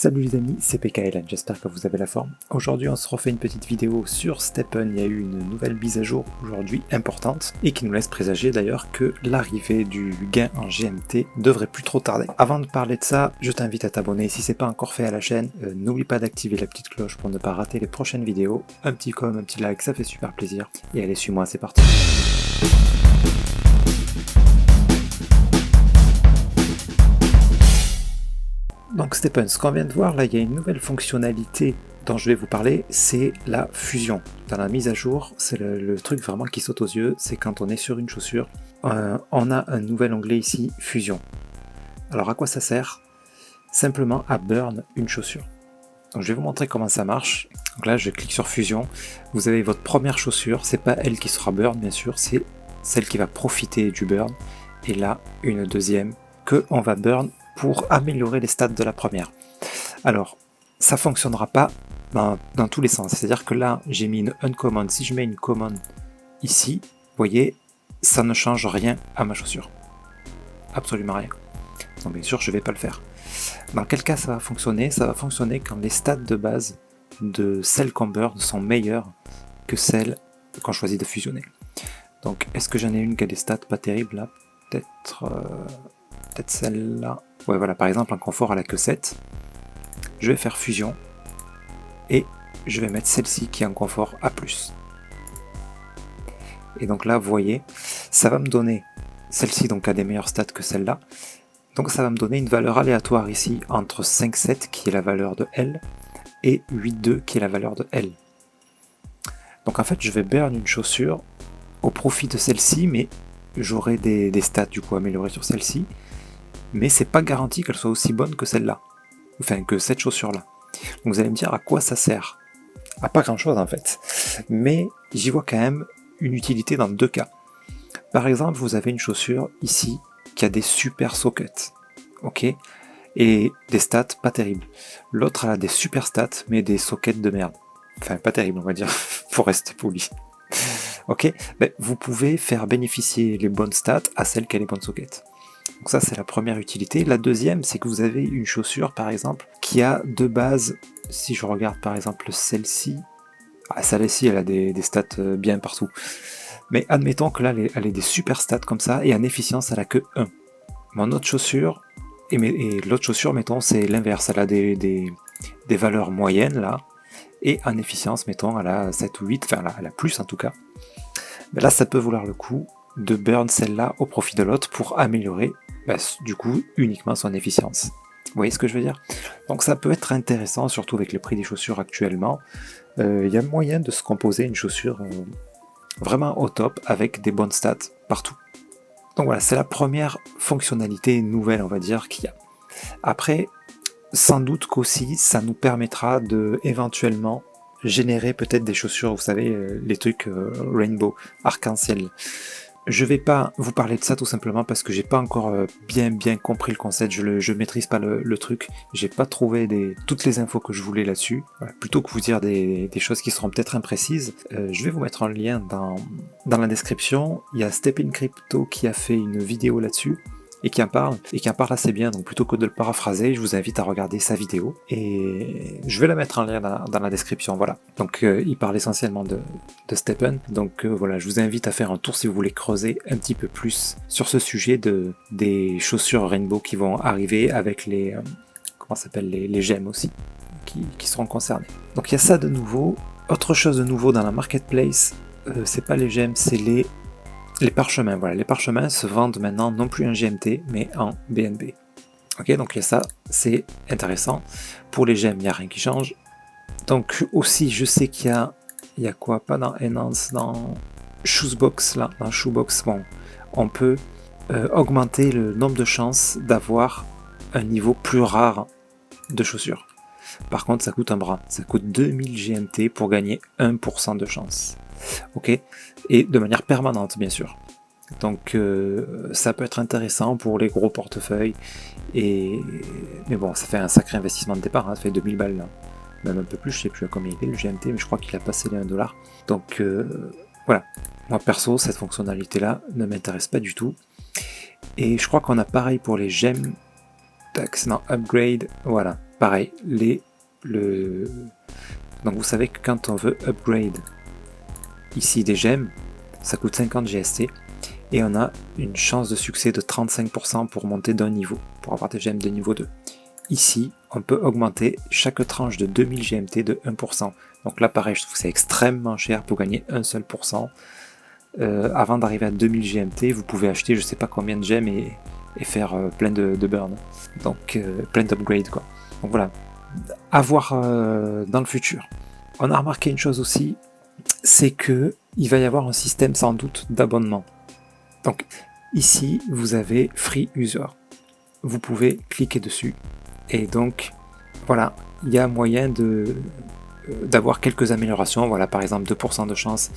Salut les amis, c'est PKLN, j'espère que vous avez la forme. Aujourd'hui on se refait une petite vidéo sur Stepn. Il y a eu une nouvelle mise à jour aujourd'hui importante et qui nous laisse présager d'ailleurs que l'arrivée du gain en GMT devrait plus trop tarder. Avant de parler de ça, je t'invite à t'abonner si c'est pas encore fait à la chaîne. N'oublie pas d'activer la petite cloche pour ne pas rater les prochaines vidéos. Un petit com, un petit like, ça fait super plaisir. Et allez, suis-moi, c'est parti. Donc Stepn, ce qu'on vient de voir là, il y a une nouvelle fonctionnalité dont je vais vous parler, c'est la fusion. Dans la mise à jour, c'est le truc vraiment qui saute aux yeux, c'est quand on est sur une chaussure, on a un nouvel onglet ici, fusion. Alors à quoi ça sert? Simplement à burn une chaussure. Donc je vais vous montrer comment ça marche. Donc là je clique sur fusion, vous avez votre première chaussure, c'est pas elle qui sera burn bien sûr, c'est celle qui va profiter du burn, et là une deuxième que on va burn pour améliorer les stats de la première. Alors, ça fonctionnera pas dans tous les sens. C'est-à-dire que là, j'ai mis une uncommon. Si je mets une common ici, vous voyez, ça ne change rien à ma chaussure. Absolument rien. Donc bien sûr, je ne vais pas le faire. Dans quel cas ça va fonctionner? Ça va fonctionner quand les stats de base de celles qu'on burn sont meilleures que celles qu'on choisit de fusionner. Donc, est-ce que j'en ai une qui a des stats pas terribles là? Peut-être celle-là. Ouais, voilà, par exemple, en confort, elle a que 7. Je vais faire fusion. Et je vais mettre celle-ci qui est en confort A+. Et donc là, vous voyez, ça va me donner, celle-ci donc a des meilleures stats que celle-là. Donc ça va me donner une valeur aléatoire ici entre 5,7 qui est la valeur de L et 8,2 qui est la valeur de L. Donc en fait, je vais burn une chaussure au profit de celle-ci, mais j'aurai des stats du coup améliorées sur celle-ci. Mais c'est pas garanti qu'elle soit aussi bonne que celle-là, enfin que cette chaussure-là. Donc vous allez me dire à quoi ça sert? À pas grand-chose en fait, mais j'y vois quand même une utilité dans deux cas. Par exemple, vous avez une chaussure ici qui a des super sockets, ok, et des stats pas terribles. L'autre elle a des super stats mais des sockets de merde, enfin pas terribles on va dire, pour rester poli. Ok, ben, vous pouvez faire bénéficier les bonnes stats à celles qui a les bonnes sockets. Donc ça c'est la première utilité. La deuxième c'est que vous avez une chaussure par exemple qui a de base, si je regarde par exemple celle-ci, celle-ci elle a des stats bien partout. Mais admettons que là elle ait des super stats comme ça et en efficience elle a que 1. Mon autre chaussure, et l'autre chaussure mettons c'est l'inverse, elle a des valeurs moyennes là, et en efficience mettons elle a 7 ou 8, enfin elle a plus en tout cas. Mais là ça peut vouloir le coup de burn celle-là au profit de l'autre pour améliorer du coup uniquement son efficience. Vous voyez ce que je veux dire? Donc ça peut être intéressant, surtout avec le prix des chaussures actuellement. Il y a moyen de se composer une chaussure vraiment au top avec des bonnes stats partout. Donc voilà, c'est la première fonctionnalité nouvelle on va dire qu'il y a. Après, sans doute qu'aussi ça nous permettra de éventuellement générer peut-être des chaussures, vous savez, les trucs rainbow, arc-en-ciel. Je vais pas vous parler de ça tout simplement parce que j'ai pas encore bien compris le concept, je maîtrise pas le truc, j'ai pas trouvé toutes les infos que je voulais là-dessus. Voilà, plutôt que vous dire des choses qui seront peut-être imprécises, je vais vous mettre un lien dans la description. Il y a Stepn Crypto qui a fait une vidéo là-dessus et qui en parle assez bien, donc plutôt que de le paraphraser, je vous invite à regarder sa vidéo, et je vais la mettre en lien dans la description, voilà. Donc il parle essentiellement de Stepn, donc voilà, je vous invite à faire un tour si vous voulez creuser un petit peu plus sur ce sujet des chaussures rainbow qui vont arriver avec les gemmes aussi, qui seront concernés. Donc il y a ça de nouveau. Autre chose de nouveau dans la marketplace, c'est pas les gemmes, c'est les parchemins. Voilà, les parchemins se vendent maintenant non plus en GMT mais en BNB. Ok, donc il y a ça, c'est intéressant. Pour les gemmes, il n'y a rien qui change. Donc aussi, je sais qu'il y a quoi, pas dans Enhance, dans Shoesbox, là, dans Shoebox, bon, on peut augmenter le nombre de chances d'avoir un niveau plus rare de chaussures. Par contre, ça coûte un bras. Ça coûte 2000 GMT pour gagner 1% de chance. Ok, et de manière permanente bien sûr. Donc ça peut être intéressant pour les gros portefeuilles, mais bon, ça fait un sacré investissement de départ, hein, ça fait 2000 balles là. Même un peu plus, je sais plus à combien il est le GMT, mais je crois qu'il a passé les 1$. Donc voilà, moi perso cette fonctionnalité là ne m'intéresse pas du tout, et je crois qu'on a pareil pour les gemmes. Non, upgrade, voilà, pareil, donc vous savez que quand on veut upgrade ici des gemmes, ça coûte 50 GST et on a une chance de succès de 35% pour monter d'un niveau, pour avoir des gemmes de niveau 2. Ici, on peut augmenter chaque tranche de 2000 GMT de 1%. Donc là, pareil, je trouve que c'est extrêmement cher pour gagner un seul pourcent. Avant d'arriver à 2000 GMT, vous pouvez acheter je sais pas combien de gemmes et faire plein de burn. Donc plein d'upgrades quoi. Donc voilà, à voir dans le futur. On a remarqué une chose aussi, c'est que il va y avoir un système sans doute d'abonnement. Donc ici, vous avez Free User. Vous pouvez cliquer dessus et donc voilà, il y a moyen d'avoir quelques améliorations. Voilà, par exemple 2% de chance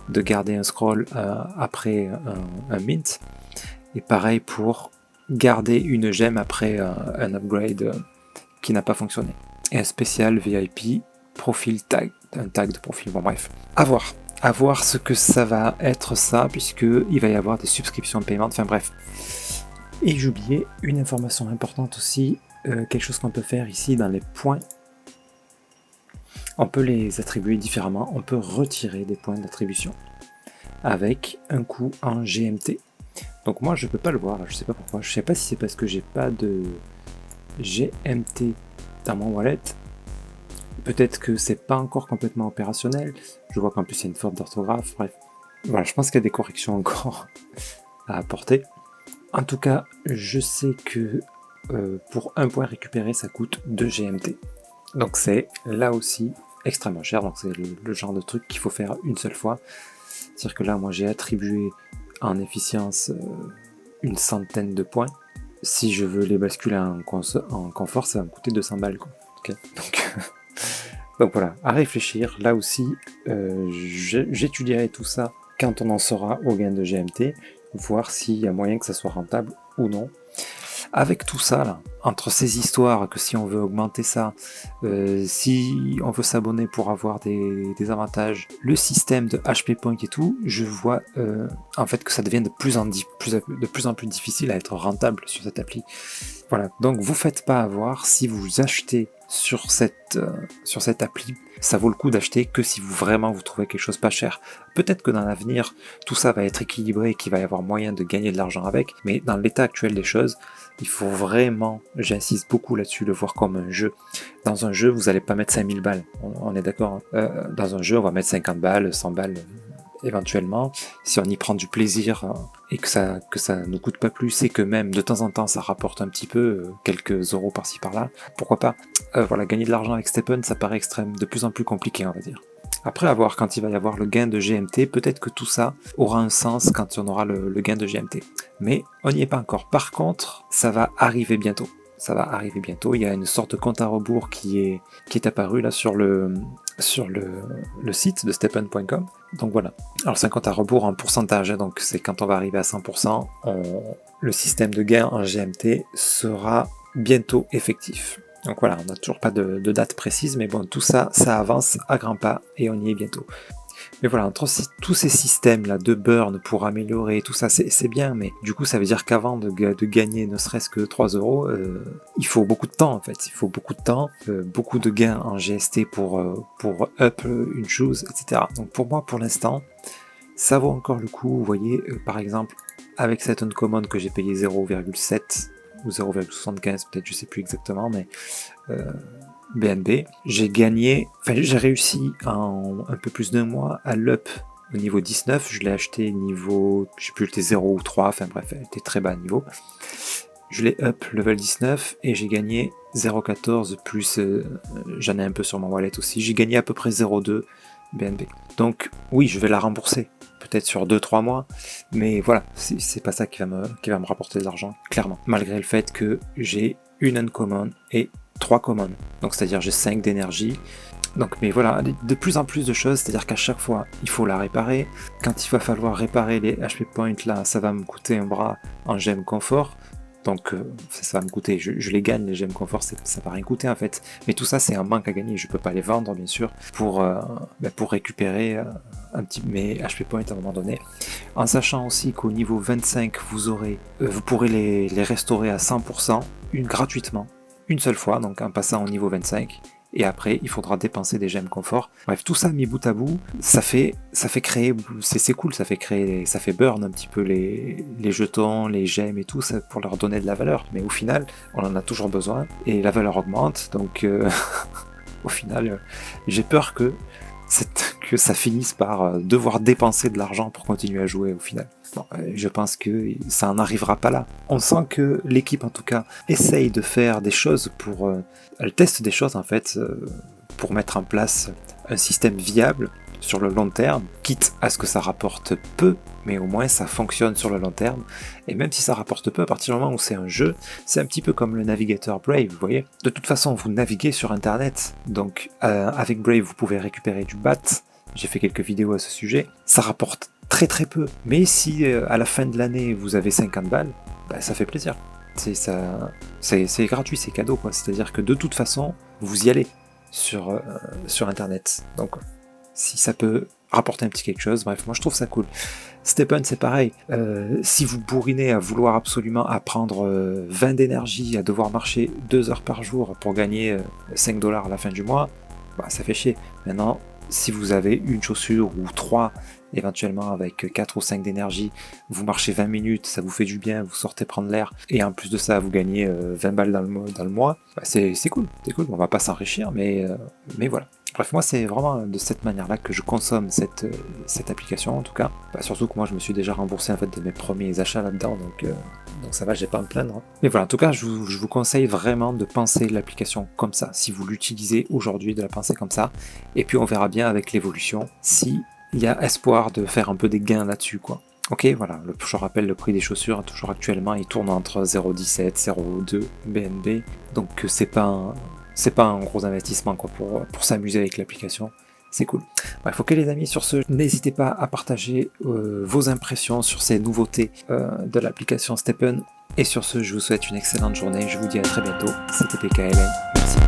de garder un scroll après un mint. Et pareil pour garder une gemme après un upgrade qui n'a pas fonctionné. Et un spécial VIP profil tag, un tag de profil. Bon bref, à voir ce que ça va être ça, puisque il va y avoir des subscriptions de paiement. Enfin bref. Et j'oubliais une information importante aussi, quelque chose qu'on peut faire ici dans les points. On peut les attribuer différemment, on peut retirer des points d'attribution avec un coût en GMT. Donc moi je peux pas le voir, je sais pas pourquoi, je sais pas si c'est parce que j'ai pas de GMT dans mon wallet, peut-être que c'est pas encore complètement opérationnel, je vois qu'en plus il y a une faute d'orthographe, bref. Voilà, je pense qu'il y a des corrections encore à apporter. En tout cas, je sais que pour un point récupéré ça coûte 2 GMT. Donc c'est là aussi extrêmement cher, donc c'est le genre de truc qu'il faut faire une seule fois. C'est-à-dire que là, moi j'ai attribué en efficience une centaine de points. Si je veux les basculer en confort, ça va me coûter 200 balles. Quoi. Okay. Donc voilà, à réfléchir. Là aussi, j'étudierai tout ça quand on en sera au gain de GMT, voir s'il y a moyen que ça soit rentable ou non. Avec tout ça, là, entre ces histoires, que si on veut augmenter ça, si on veut s'abonner pour avoir des avantages, le système de HP Point et tout, je vois en fait que ça devient de plus en plus difficile à être rentable sur cette appli. Voilà, donc vous faites pas avoir si vous achetez sur cette appli. Ça vaut le coup d'acheter que si vous trouvez quelque chose pas cher. Peut-être que dans l'avenir, tout ça va être équilibré et qu'il va y avoir moyen de gagner de l'argent avec, mais dans l'état actuel des choses, il faut vraiment, j'insiste beaucoup là-dessus, le voir comme un jeu. Dans un jeu, vous n'allez pas mettre 5000 balles, on est d'accord. Hein. Dans un jeu, on va mettre 50 balles, 100 balles éventuellement. Si on y prend du plaisir et que ça ne coûte pas plus et que même de temps en temps ça rapporte un petit peu, quelques euros par-ci par-là, pourquoi pas. Voilà, gagner de l'argent avec Stepn, ça paraît de plus en plus compliqué, on va dire. Après, à voir quand il va y avoir le gain de GMT, peut-être que tout ça aura un sens quand on aura le gain de GMT. Mais on n'y est pas encore. Par contre, ça va arriver bientôt. Il y a une sorte de compte à rebours qui est apparu là sur le site de stepn.com. Donc voilà. Alors c'est un compte à rebours en pourcentage, donc c'est quand on va arriver à 100%, le système de gain en GMT sera bientôt effectif. Donc voilà, on n'a toujours pas de date précise, mais bon, tout ça, ça avance à grands pas et on y est bientôt. Mais voilà, entre tous ces systèmes-là de burn pour améliorer tout ça, c'est bien, mais du coup, ça veut dire qu'avant de gagner ne serait-ce que 3 euros, il faut beaucoup de temps en fait. Il faut beaucoup de temps, beaucoup de gains en GST pour up une chose, etc. Donc pour moi, pour l'instant, ça vaut encore le coup. Vous voyez, par exemple, avec cette uncommon que j'ai payé 0,7 ou 0,75 peut-être, je sais plus exactement, mais BNB, j'ai réussi en un peu plus d'un mois à l'up au niveau 19, je l'ai acheté niveau, je sais plus, elle était 0 ou 3, enfin bref, elle était très bas niveau. Je l'ai up level 19 et j'ai gagné 0,14 plus, j'en ai un peu sur mon wallet aussi, j'ai gagné à peu près 0,2 BNB. Donc oui, je vais la rembourser, peut-être sur 2-3 mois, mais voilà, c'est pas ça qui va me rapporter de l'argent, clairement. Malgré le fait que j'ai une uncommon et 3 commandes, donc c'est-à-dire j'ai 5 d'énergie. Donc mais voilà, de plus en plus de choses, c'est-à-dire qu'à chaque fois il faut la réparer. Quand il va falloir réparer les HP points là, ça va me coûter un bras en gemme confort. Donc ça va me coûter, je les gagne les gemmes confort, ça va rien coûter en fait. Mais tout ça c'est un manque à gagner, je peux pas les vendre bien sûr pour récupérer un petit mes HP points à un moment donné. En sachant aussi qu'au niveau 25 vous pourrez les restaurer à 100% gratuitement. une seule fois, donc en passant au niveau 25. Et après, il faudra dépenser des gemmes confort. Bref, tout ça mis bout à bout, ça fait créer, c'est cool, ça fait burn un petit peu les jetons, les gemmes et tout, ça, pour leur donner de la valeur. Mais au final, on en a toujours besoin et la valeur augmente. Donc, au final, j'ai peur que ça finisse par devoir dépenser de l'argent pour continuer à jouer au final. Bon, je pense que ça n'en arrivera pas là. On sent que l'équipe, en tout cas, essaye de faire des choses elle teste des choses, en fait, pour mettre en place un système viable sur le long terme, quitte à ce que ça rapporte peu, mais au moins ça fonctionne sur le long terme. Et même si ça rapporte peu, à partir du moment où c'est un jeu, c'est un petit peu comme le navigateur Brave, vous voyez. De toute façon, vous naviguez sur Internet, donc avec Brave, vous pouvez récupérer du BAT. J'ai fait quelques vidéos à ce sujet. Ça rapporte très très peu. Mais si à la fin de l'année vous avez 50 balles, bah, ça fait plaisir. C'est gratuit, c'est cadeau, quoi. C'est-à-dire que de toute façon, vous y allez sur Internet. Donc si ça peut rapporter un petit quelque chose, bref, moi je trouve ça cool. Stephen, c'est pareil. Si vous bourrinez à vouloir absolument apprendre 20 d'énergie, à devoir marcher 2 heures par jour pour gagner 5 $ à la fin du mois, bah, ça fait chier. Maintenant, si vous avez une chaussure ou 3, éventuellement avec 4 ou 5 d'énergie, vous marchez 20 minutes, ça vous fait du bien, vous sortez prendre l'air, et en plus de ça, vous gagnez 20 balles dans le mois, bah c'est cool, on va pas s'enrichir, mais voilà. Bref, moi c'est vraiment de cette manière-là que je consomme cette application, en tout cas. Bah, surtout que moi je me suis déjà remboursé en fait de mes premiers achats là-dedans, donc ça va, j'ai pas à me plaindre. Mais voilà, en tout cas, je vous conseille vraiment de penser l'application comme ça. Si vous l'utilisez aujourd'hui, de la penser comme ça. Et puis on verra bien avec l'évolution si il y a espoir de faire un peu des gains là-dessus, quoi. Ok, voilà, je rappelle le prix des chaussures, toujours actuellement, il tourne entre 0,17, 0,2 BNB. Donc c'est pas un gros investissement, quoi, pour s'amuser avec l'application. C'est cool. Bref, ok les amis, sur ce, n'hésitez pas à partager vos impressions sur ces nouveautés de l'application Stephen. Et sur ce, je vous souhaite une excellente journée. Je vous dis à très bientôt. C'était PKLN. Merci.